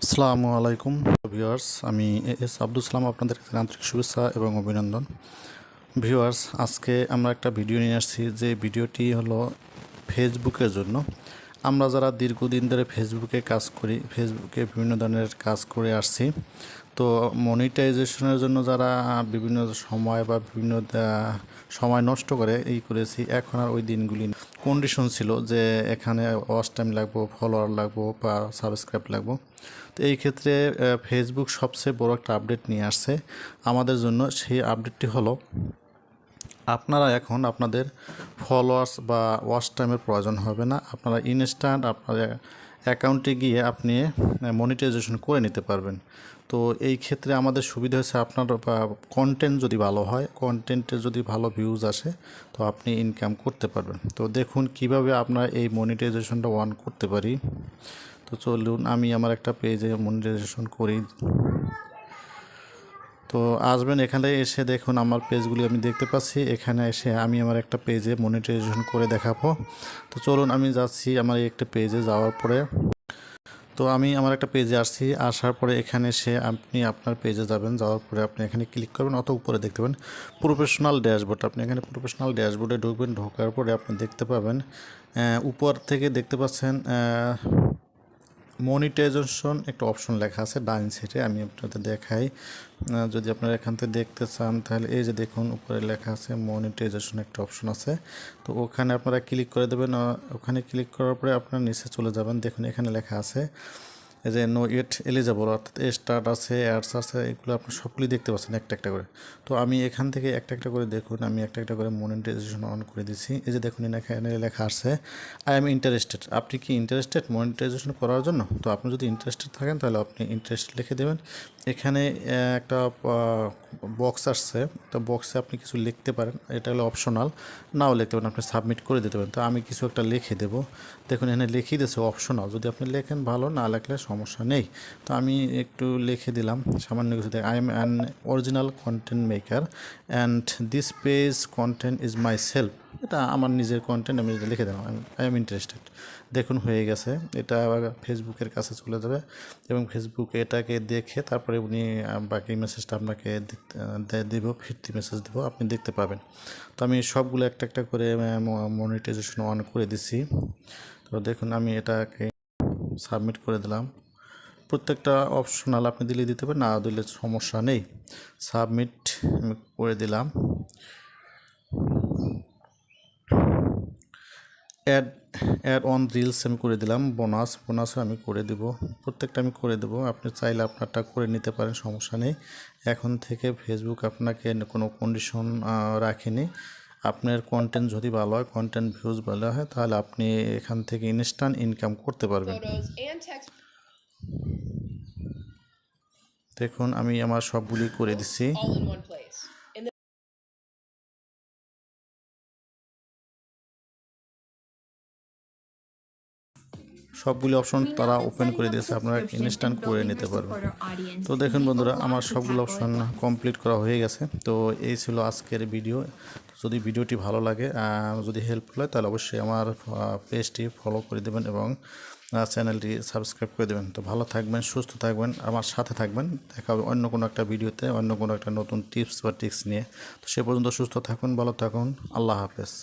আসসালামু আলাইকুম ভিউয়ার্স, আমি এস আব্দুল সালাম, আপনাদের কাছে আন্তরিক শুভেচ্ছা এবং অভিনন্দন। ভিউয়ার্স, আজকে আমরা একটা ভিডিও নিয়ে আসছি, যে ভিডিওটি হলো ফেসবুকের জন্য। আমরা যারা দীর্ঘদিন ধরে ফেসবুকে কাজ করি, ফেসবুকে বিভিন্ন ধরনের কাজ করে আসছি, তো মনিটাইজেশনের জন্য যারা বিভিন্ন সময় বা বিভিন্ন সময় নষ্ট করে করেছি, এখন আর ওই দিনগুলি কন্ডিশন ছিল যে এখানে ওয়াচ টাইম লাগবো, ফলোয়ার লাগবো বা সাবস্ক্রাইব লাগবো। তো এই ক্ষেত্রে ফেসবুক সবচেয়ে বড় একটা আপডেট নিয়ে আসছে আমাদের জন্য। সেই আপডেটটি হলো, আপনারা এখন আপনাদের ফলোয়ার্স বা ওয়াচ টাইমের প্রয়োজন হবে না। আপনারা ইনস্ট্যান্ট আপনার অ্যাকাউন্টে গিয়ে আপনি মনিটাইজেশন করে নিতে পারবেন। তো এই ক্ষেত্রে আমাদের সুবিধা হচ্ছে, আপনার কন্টেন্ট যদি ভালো হয়, কন্টেন্টের যদি ভালো ভিউজ আসে, তো আপনি ইনকাম করতে পারবেন। তো দেখুন কিভাবে আপনার এই মনিটাইজেশনটা অন করতে পারি। তো চলুন আমি আমার একটা পেজে মনিটাইজেশন করি। তো আসবেন এখানে, এসে দেখুন আমার পেজগুলি আমি দেখতে পাচ্ছি। এখানে এসে আমি আমার একটা পেজে মনিটাইজেশন করে দেখাবো। তো চলুন আমি যাচ্ছি আমার এই একটা পেজে। যাওয়ার পরে তো আমি আমার একটা পেজে আসছি, আসার পরে এখানে এসে আপনি আপনার পেজে যাবেন। যাওয়ার পরে আপনি এখানে ক্লিক করবেন, অত উপরে দেখতে পাবেন প্রফেশনাল ড্যাশবোর্ড। আপনি এখানে প্রফেশনাল ড্যাশবোর্ডে ঢুকবেন। ঢোকার পরে আপনি দেখতে পাবেন উপর থেকে দেখতে পাচ্ছেন মনিটাইজেশন একটা অপশন লেখা আছে ডাইন সাইডে। আমি আপনাদের দেখাই, যদি আপনারা এখান থেকে দেখতে চান তাহলে এই যে দেখুন উপরে লেখা আছে মনিটাইজেশন একটা অপশন আছে। তো ওখানে আপনারা ক্লিক করে দেবেন। ওখানে ক্লিক করার পরে আপনারা নিচে চলে যাবেন। দেখুন এখানে লেখা আছে এই যে নো ইট এলিজেবল, অর্থাৎ স্টার্ট আছে, অ্যাডস আছে, এগুলো আপনি সবগুলি দেখতে পাচ্ছেন একটা একটা করে। তো আমি এখান থেকে একটা একটা করে দেখুন, আমি একটা একটা করে মনিটাইজেশন অন করে দিচ্ছি। এই যে দেখুন এখানে লেখা আছে আই এম ইন্টারেস্টেড। আপনি কি ইন্টারেস্টেড মনিটাইজেশন করার জন্য? তো আপনি যদি ইন্টারেস্টেড থাকেন তাহলে আপনি ইন্টারেস্ট লিখে দেবেন। এখানে একটা বক্স আসছে, তো বক্সে আপনি কিছু লিখতে পারেন, এটা হলো অপশনাল, নাও লিখতে পারেন, আপনি সাবমিট করে দিতে পারেন। তো আমি কিছু একটা লিখে দেবো। দেখুন এখানে লিখিয়ে দিয়েছে অপশনাল, যদি আপনি লেখেন ভালো, না লেখলে সমস্যা নেই। তো আমি একটু লিখে দিলাম সামান্য কিছু। I am an original content maker and this page content is my self. এটা আমার নিজের কন্টেন্ট, আমি লিখে দিলাম আই এম ইন্টারেস্টেড। দেখুন হয়ে গেছে। এটা আবার ফেসবুকের কাছে চলে যাবে এবং ফেসবুকে এটাকে দেখে তারপরে উনি বাকি মেসেজটা আপনাকে দেব, ফিরতি মেসেজ দেবো, আপনি দেখতে পাবেন। তো আমি সবগুলো একটা একটা করে মনিটাইজেশন অন করে দিছি। তো দেখুন আমি এটাকে সাবমিট করে দিলাম। প্রত্যেকটা অপশনাল আপনি দিলে দিতে পারেন, না দিলে সমস্যা নেই। সাবমিট আমি করে দিলাম। অ্যাড অ্যাড অন রিলস আমি করে দিলাম। বোনাসও আমি করে দেব, প্রত্যেকটা আমি করে দেব। আপনি চাইলে আপনারটা করে নিতে পারেন, সমস্যা নেই। এখন থেকে ফেসবুক আপনাকে কোনো কন্ডিশন রাখেনি। আপনার কন্টেন্ট যদি ভালো হয়, কন্টেন্ট ভিউজ ভালো হয়, তাহলে আপনি এখান থেকে ইনস্ট্যান্ট ইনকাম করতে পারবেন। দেখুন আমি আমার সবগুলি করে দিচ্ছি। সবগুলি অপশন তারা ওপেন করে দিয়েছে, আপনারা ইনস্ট্যান্ট করে নিতে পারবেন। তো দেখুন বন্ধুরা, আমার সবগুলো অপশন কমপ্লিট করা হয়ে গেছে। তো এই ছিল আজকের ভিডিও। যদি ভিডিওটি ভালো লাগে, যদি হেল্পফুল হয়, তাহলে অবশ্যই আমার পেজটি ফলো করে দেবেন এবং চ্যানেলটি সাবস্ক্রাইব করে দেবেন। তো ভালো থাকবেন, সুস্থ থাকবেন, আমার সাথে থাকবেন। দেখা হবে অন্য কোনো একটা ভিডিওতে, অন্য কোনো একটা নতুন টিপস বা ট্রিক্স নিয়ে। তো সে পর্যন্ত সুস্থ থাকুন, ভালো থাকুন, আল্লাহ হাফেজ।